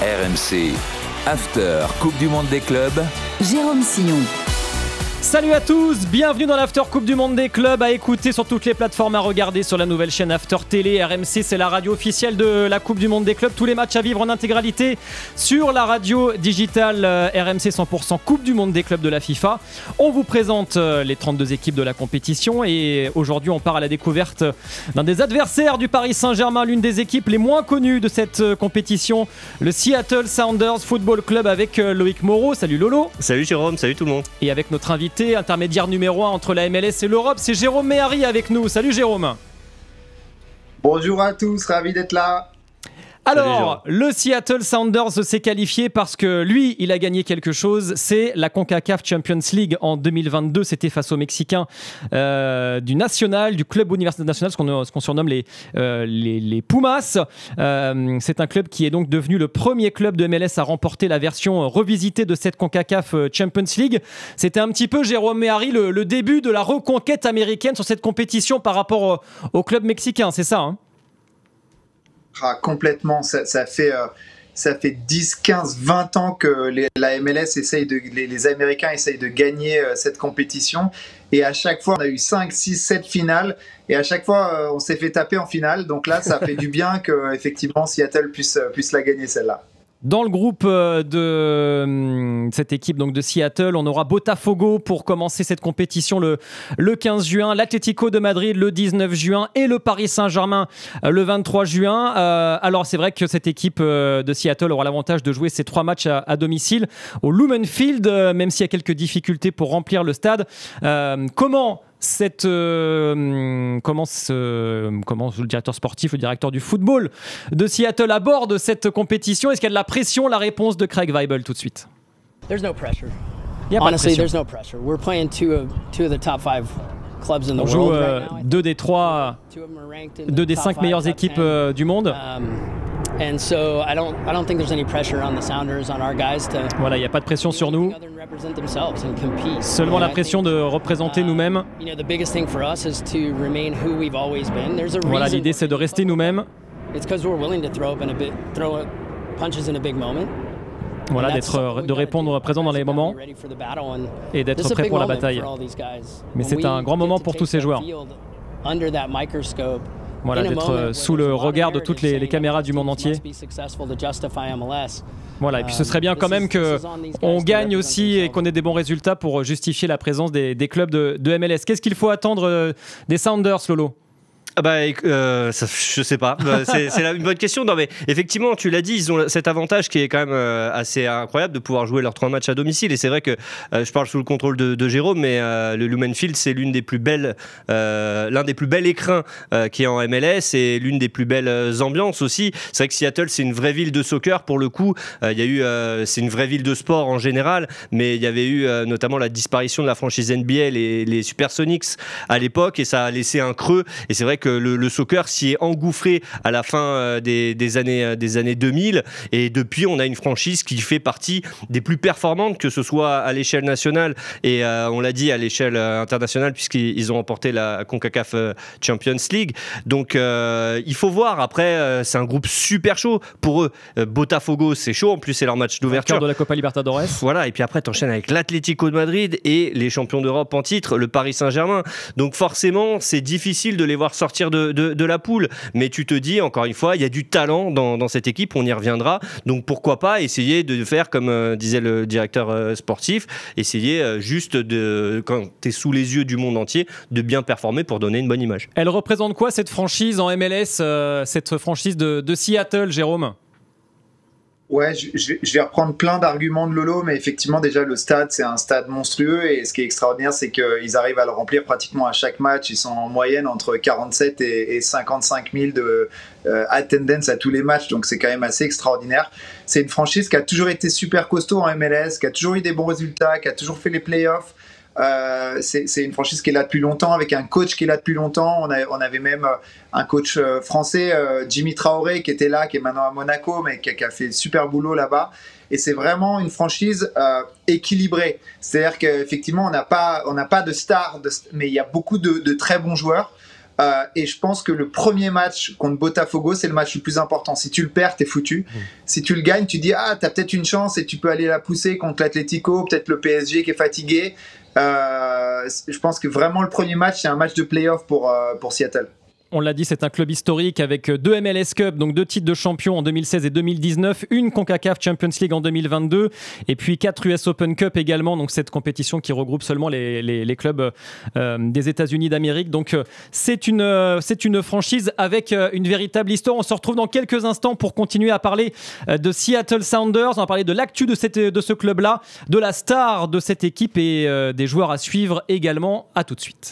RMC, After Coupe du Monde des clubs. Jérôme Sillon. Salut à tous, bienvenue dans l'After Coupe du Monde des clubs, à écouter sur toutes les plateformes, à regarder sur la nouvelle chaîne After Télé. RMC, c'est la radio officielle de la Coupe du Monde des clubs. Tous les matchs à vivre en intégralité sur la radio digitale RMC 100% Coupe du Monde des clubs de la FIFA. On vous présente les 32 équipes de la compétition et aujourd'hui on part à la découverte d'un des adversaires du Paris Saint-Germain, l'une des équipes les moins connues de cette compétition, le Seattle Sounders Football Club, avec Loïc Moreau. Salut Lolo. Salut Jérôme, salut tout le monde. Et avec notre invité intermédiaire numéro 1 entre la MLS et l'Europe, c'est Jérôme Méhari avec nous. Salut Jérôme. Bonjour à tous, ravi d'être là. Alors, le Seattle Sounders s'est qualifié parce que lui, il a gagné quelque chose. C'est la CONCACAF Champions League en 2022. C'était face aux Mexicains du National, du club universitaire national, ce qu'on surnomme les Pumas. C'est un club qui est donc devenu le premier club de MLS à remporter la version revisitée de cette CONCACAF Champions League. C'était un petit peu, Jérôme Méhari, le début de la reconquête américaine sur cette compétition par rapport au club mexicain, c'est ça, hein? Complètement, ça fait 10, 15, 20 ans que la MLS les Américains essayent de gagner cette compétition, et à chaque fois on a eu 5, 6, 7 finales, et à chaque fois on s'est fait taper en finale, donc là ça fait du bien que effectivement Seattle puisse la gagner celle-là. Dans le groupe de cette équipe donc de Seattle, on aura Botafogo pour commencer cette compétition le 15 juin, l'Atlético de Madrid le 19 juin et le Paris Saint-Germain le 23 juin. Alors c'est vrai que cette équipe de Seattle aura l'avantage de jouer ces 3 matchs à domicile au Lumen Field, même s'il y a quelques difficultés pour remplir le stade. Comment le directeur sportif, le directeur du football de Seattle aborde cette compétition? Est-ce qu'il y a de la pression? La réponse de Craig Waibel tout de suite. There's no pressure. Il n'y a pas de Honestly, pression. there's no pressure. We're playing two of the top 5 clubs in the On joue world right now. deux des 5 meilleures équipes du monde. And so I don't think there's any pressure on the Sounders, on our guys to. Voilà, il n'y a pas de pression sur nous. Represent themselves and compete. Seulement la pression de représenter nous-mêmes. You know, the biggest thing for us is to remain who we've always been. There's a reason. Voilà, l'idée c'est de rester nous-mêmes. It's because we're willing to throw punches in a big moment. Voilà, de répondre présent dans les moments et d'être prêt pour la bataille. Mais c'est un grand moment pour tous ces joueurs. Voilà, d'être sous le regard de toutes les caméras du monde entier. Voilà, et puis ce serait bien quand même qu'on gagne aussi et qu'on ait des bons résultats pour justifier la présence des clubs de MLS. Qu'est-ce qu'il faut attendre des Sounders, Lolo? Je sais pas. C'est une bonne question. Non, mais effectivement, tu l'as dit, ils ont cet avantage qui est quand même assez incroyable de pouvoir jouer leurs 3 matchs à domicile. Et c'est vrai que je parle sous le contrôle de Jérôme, mais le Lumen Field, c'est l'un des plus belles écrins qui est en MLS et l'une des plus belles ambiances aussi. C'est vrai que Seattle, c'est une vraie ville de soccer pour le coup. C'est une vraie ville de sport en général, mais il y avait eu notamment la disparition de la franchise NBA, les Supersonics à l'époque, et ça a laissé un creux. Et c'est vrai que le soccer s'y est engouffré à la fin des années 2000, et depuis on a une franchise qui fait partie des plus performantes, que ce soit à l'échelle nationale et on l'a dit à l'échelle internationale, puisqu'ils ont remporté la CONCACAF Champions League. Donc il faut voir. Après, c'est un groupe super chaud pour eux. Botafogo, c'est chaud, en plus c'est leur match d'ouverture de la Copa Libertadores. Voilà, et puis après t'enchaînes avec l'Atlético de Madrid et les champions d'Europe en titre, le Paris Saint-Germain. Donc forcément c'est difficile de les voir sortir de la poule, mais tu te dis encore une fois, il y a du talent dans cette équipe, on y reviendra, donc pourquoi pas essayer de faire comme disait le directeur sportif, essayer juste quand tu es sous les yeux du monde entier, de bien performer pour donner une bonne image. Elle représente quoi cette franchise en MLS, cette franchise de Seattle, Jérôme? Ouais, je vais reprendre plein d'arguments de Lolo, mais effectivement déjà le stade, c'est un stade monstrueux, et ce qui est extraordinaire, c'est qu'ils arrivent à le remplir pratiquement à chaque match. Ils sont en moyenne entre 47 et 55 000 de attendance à tous les matchs, donc c'est quand même assez extraordinaire. C'est une franchise qui a toujours été super costaud en MLS, qui a toujours eu des bons résultats, qui a toujours fait les playoffs. C'est une franchise qui est là depuis longtemps, avec un coach qui est là depuis longtemps. On avait même un coach français, Jimmy Traoré, qui était là, qui est maintenant à Monaco, mais qui a fait super boulot là-bas. Et c'est vraiment une franchise équilibrée. C'est-à-dire qu'effectivement, on n'a pas de stars, mais il y a beaucoup de très bons joueurs. Et je pense que le premier match contre Botafogo, c'est le match le plus important. Si tu le perds, t'es foutu. Si tu le gagnes, tu dis t'as peut-être une chance et tu peux aller la pousser contre l'Atlético, peut-être le PSG qui est fatigué. Je pense que vraiment le premier match, c'est un match de play-off pour Seattle. On l'a dit, c'est un club historique avec 2 MLS Cup, donc 2 titres de champion en 2016 et 2019, une CONCACAF Champions League en 2022 et puis 4 US Open Cup également, donc cette compétition qui regroupe seulement les clubs des États-Unis d'Amérique. Donc c'est une franchise avec une véritable histoire. On se retrouve dans quelques instants pour continuer à parler de Seattle Sounders. On va parler de l'actu de ce club-là, de la star de cette équipe et des joueurs à suivre également. À tout de suite.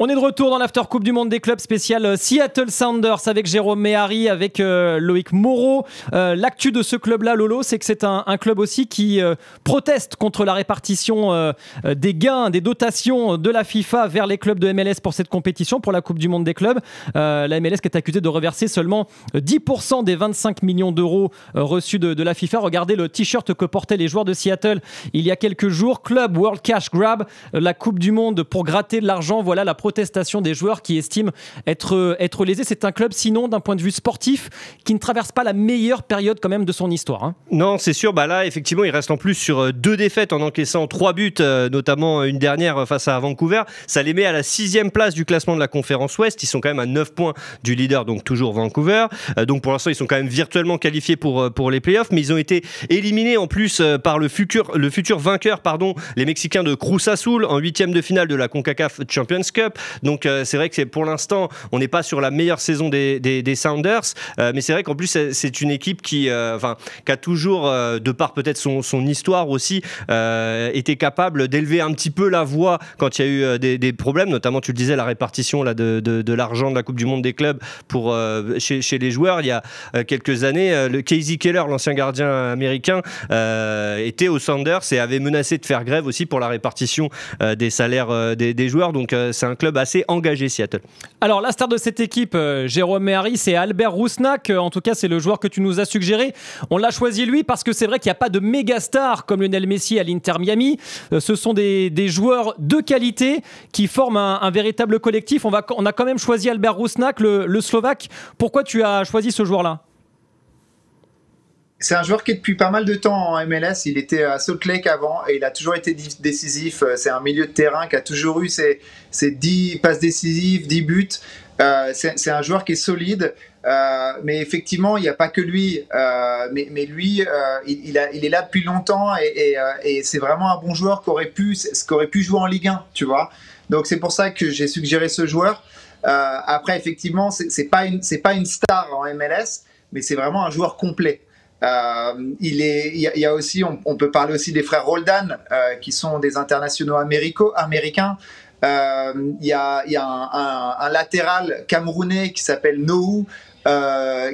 On est de retour dans l'After Coupe du Monde des clubs spécial Seattle Sounders avec Jérôme Méhari, avec Loïc Moreau. L'actu de ce club-là, Lolo, c'est que c'est un club aussi qui proteste contre la répartition des gains, des dotations de la FIFA vers les clubs de MLS pour cette compétition, pour la Coupe du Monde des clubs. La MLS qui est accusée de reverser seulement 10% des 25 millions d'euros reçus de la FIFA. Regardez le t-shirt que portaient les joueurs de Seattle il y a quelques jours. Club World Cash Grab, la Coupe du Monde pour gratter de l'argent. Voilà la protestation des joueurs qui estiment être lésés. C'est un club, sinon, d'un point de vue sportif, qui ne traverse pas la meilleure période quand même de son histoire. Hein. Non, c'est sûr. Là, effectivement, il reste en plus sur 2 défaites en encaissant 3 buts, notamment une dernière face à Vancouver. Ça les met à la 6e place du classement de la conférence Ouest. Ils sont quand même à 9 points du leader, donc toujours Vancouver. Donc pour l'instant, ils sont quand même virtuellement qualifiés pour les playoffs, mais ils ont été éliminés en plus par le futur vainqueur, les Mexicains de Cruz Azul en 8e de finale de la CONCACAF Champions Cup. Donc c'est vrai que pour l'instant, on n'est pas sur la meilleure saison des Sounders, mais c'est vrai qu'en plus c'est une équipe qui a toujours, de par peut-être son histoire aussi, été capable d'élever un petit peu la voix quand il y a eu des problèmes, notamment tu le disais, la répartition là, de l'argent de la Coupe du Monde des clubs chez les joueurs. Il y a quelques années, le Casey Keller, l'ancien gardien américain, était aux Sounders et avait menacé de faire grève aussi pour la répartition des salaires des joueurs. Donc c'est un club assez engagé, Seattle. Alors la star de cette équipe, Jérôme Méhari, c'est Albert Rousnak. En tout cas, c'est le joueur que tu nous as suggéré. On l'a choisi lui parce que c'est vrai qu'il n'y a pas de méga star comme Lionel Messi à l'Inter Miami. Ce sont des joueurs de qualité qui forment un véritable collectif. On a quand même choisi Albert Rousnak, le Slovaque. Pourquoi tu as choisi ce joueur-là ? C'est un joueur qui est depuis pas mal de temps en MLS. Il était à Salt Lake avant et il a toujours été décisif. C'est un milieu de terrain qui a toujours eu ses 10 passes décisives, 10 buts. C'est un joueur qui est solide. Mais effectivement, il n'y a pas que lui. Mais lui, il est là depuis longtemps et c'est vraiment un bon joueur qui aurait pu jouer en Ligue 1, tu vois. Donc c'est pour ça que j'ai suggéré ce joueur. Après, effectivement, c'est pas une star en MLS, mais c'est vraiment un joueur complet. Il y a aussi, on peut parler aussi des frères Roldan, qui sont des internationaux américains. Il y a un latéral camerounais qui s'appelle Nohou,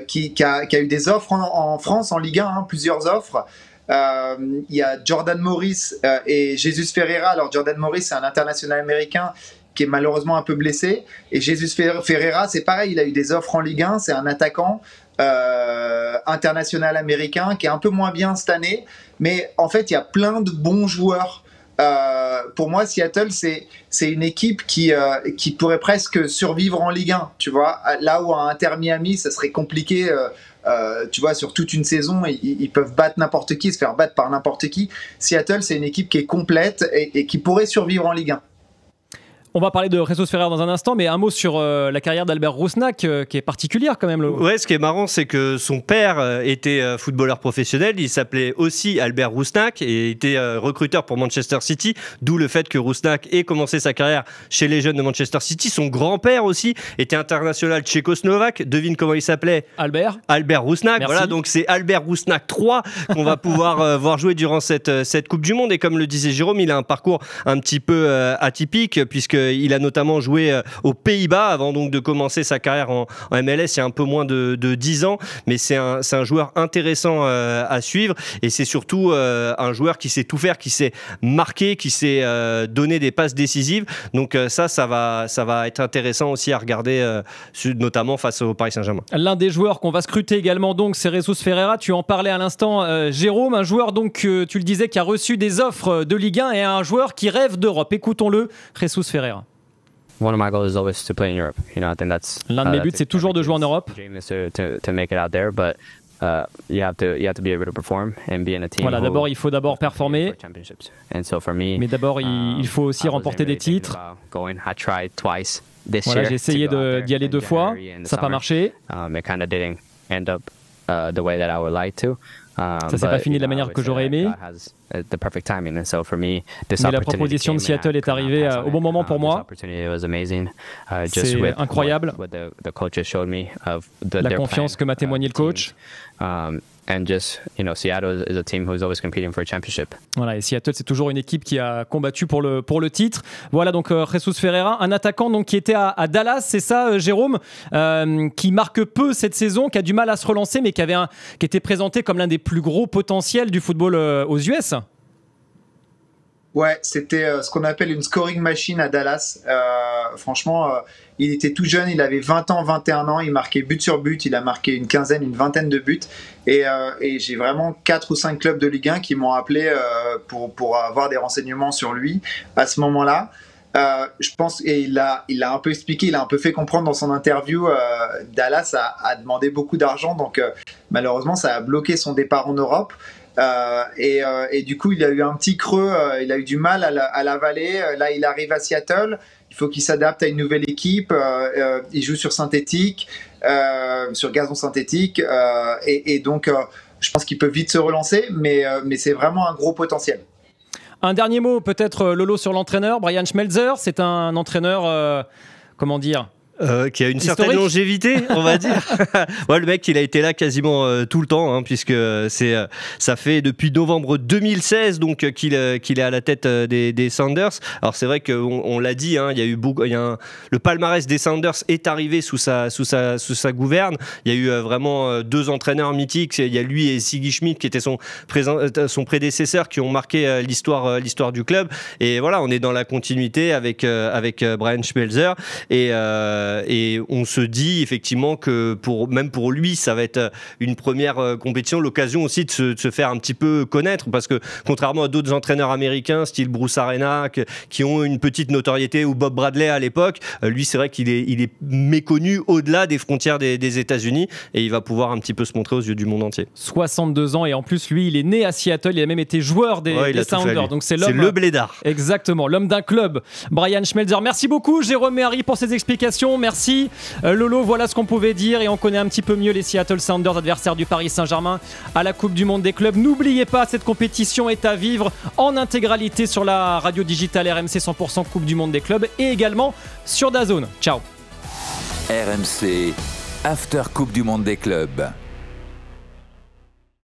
qui a eu des offres en France, en Ligue 1, plusieurs offres. Il y a Jordan Morris et Jesus Ferreira. Alors Jordan Morris, c'est un international américain qui est malheureusement un peu blessé, et Jesus Ferreira, c'est pareil, il a eu des offres en Ligue 1, c'est un attaquant international américain qui est un peu moins bien cette année, mais en fait il y a plein de bons joueurs. Pour moi, Seattle, c'est une équipe qui pourrait presque survivre en Ligue 1, tu vois, là où à Inter Miami ça serait compliqué. Tu vois, sur toute une saison, ils peuvent battre n'importe qui, se faire battre par n'importe qui. Seattle, c'est une équipe qui est complète et qui pourrait survivre en Ligue 1. On va parler de Jesus Ferreira dans un instant, mais un mot sur la carrière d'Albert Rousnak, qui est particulière quand même. Ouais, ce qui est marrant, c'est que son père était footballeur professionnel. Il s'appelait aussi Albert Rousnak et était recruteur pour Manchester City, d'où le fait que Rousnak ait commencé sa carrière chez les jeunes de Manchester City. Son grand-père aussi était international tchécoslovaque. Devine comment il s'appelait ? Albert Rousnak. Merci. Voilà, donc c'est Albert Rousnak 3 qu'on va pouvoir voir jouer durant cette Coupe du Monde. Et comme le disait Jérôme, il a un parcours un petit peu atypique, puisque il a notamment joué aux Pays-Bas avant donc de commencer sa carrière en MLS il y a un peu moins de 10 ans, mais c'est un joueur intéressant à suivre, et c'est surtout un joueur qui sait tout faire, qui sait marquer, qui sait donner des passes décisives. Donc ça va être intéressant aussi à regarder, notamment face au Paris Saint-Germain. L'un des joueurs qu'on va scruter également, donc, c'est Jesus Ferreira. Tu en parlais à l'instant, Jérôme, un joueur donc tu le disais qui a reçu des offres de Ligue 1 et un joueur qui rêve d'Europe. Écoutons-le, Jesus Ferreira. One of my goals is always to play in Europe. You know, I think that's l'un de mes buts, c'est toujours de jouer en Europe. Dream is to make it out there, but you have to be able to perform and be in a team. Voilà, d'abord il faut performer, mais d'abord il faut aussi remporter des titres. Voilà, j'ai essayé d'y aller 2 fois, ça n'a pas marché. Ça s'est pas fini de la manière que j'aurais aimé. Mais la proposition de Seattle est arrivée au bon moment pour moi. C'est incroyable la confiance que m'a témoigné le coach. Voilà, et Seattle, c'est toujours une équipe qui a combattu pour le titre. Voilà donc Jesus Ferreira, un attaquant donc qui était à Dallas, c'est ça, Jérôme, qui marque peu cette saison, qui a du mal à se relancer, mais qui était présenté comme l'un des plus gros potentiels du football aux US. Ouais, c'était ce qu'on appelle une scoring machine à Dallas. Franchement, il était tout jeune, il avait 20 ans, 21 ans, il marquait but sur but, il a marqué une vingtaine de buts. Et j'ai vraiment 4 ou 5 clubs de Ligue 1 qui m'ont appelé pour avoir des renseignements sur lui à ce moment-là. Je pense, et il a un peu expliqué, il a un peu fait comprendre dans son interview, Dallas a demandé beaucoup d'argent, donc malheureusement ça a bloqué son départ en Europe. Et du coup il a eu un petit creux, il a eu du mal à l'avaler. Là il arrive à Seattle, il faut qu'il s'adapte à une nouvelle équipe, il joue sur synthétique, sur gazon synthétique, et donc je pense qu'il peut vite se relancer, mais c'est vraiment un gros potentiel. Un dernier mot peut-être, Lolo, sur l'entraîneur, Brian Schmelzer. C'est un entraîneur, comment dire, qui a une certaine longévité, on va dire. Ouais, le mec, il a été là quasiment tout le temps, hein, puisque ça fait depuis novembre 2016 donc qu'il est à la tête des Sounders. Alors c'est vrai qu'on l'a dit, hein, il y a eu le palmarès des Sounders est arrivé sous sa gouverne. Il y a eu vraiment 2 entraîneurs mythiques. Il y a lui et Sigi Schmidt qui étaient son prédécesseur, qui ont marqué l'histoire du club. Et voilà, on est dans la continuité avec Brian Schmelzer, et on se dit effectivement que même pour lui, ça va être une première compétition, l'occasion aussi de se faire un petit peu connaître, parce que contrairement à d'autres entraîneurs américains, style Bruce Arena, qui ont une petite notoriété, ou Bob Bradley à l'époque, lui c'est vrai qu'il est méconnu au-delà des frontières des États-Unis, et il va pouvoir un petit peu se montrer aux yeux du monde entier. 62 ans, et en plus lui il est né à Seattle, il a même été joueur des Sounders, donc c'est le blédard. Exactement, l'homme d'un club, Brian Schmelzer. Merci beaucoup Jérôme et Harry pour ces explications. Merci Lolo, voilà ce qu'on pouvait dire, et on connaît un petit peu mieux les Seattle Sounders, adversaires du Paris Saint-Germain à la Coupe du Monde des clubs. N'oubliez pas, cette compétition est à vivre en intégralité sur la radio digitale RMC 100% Coupe du Monde des clubs, et également sur DAZN. Ciao. RMC After Coupe du Monde des clubs.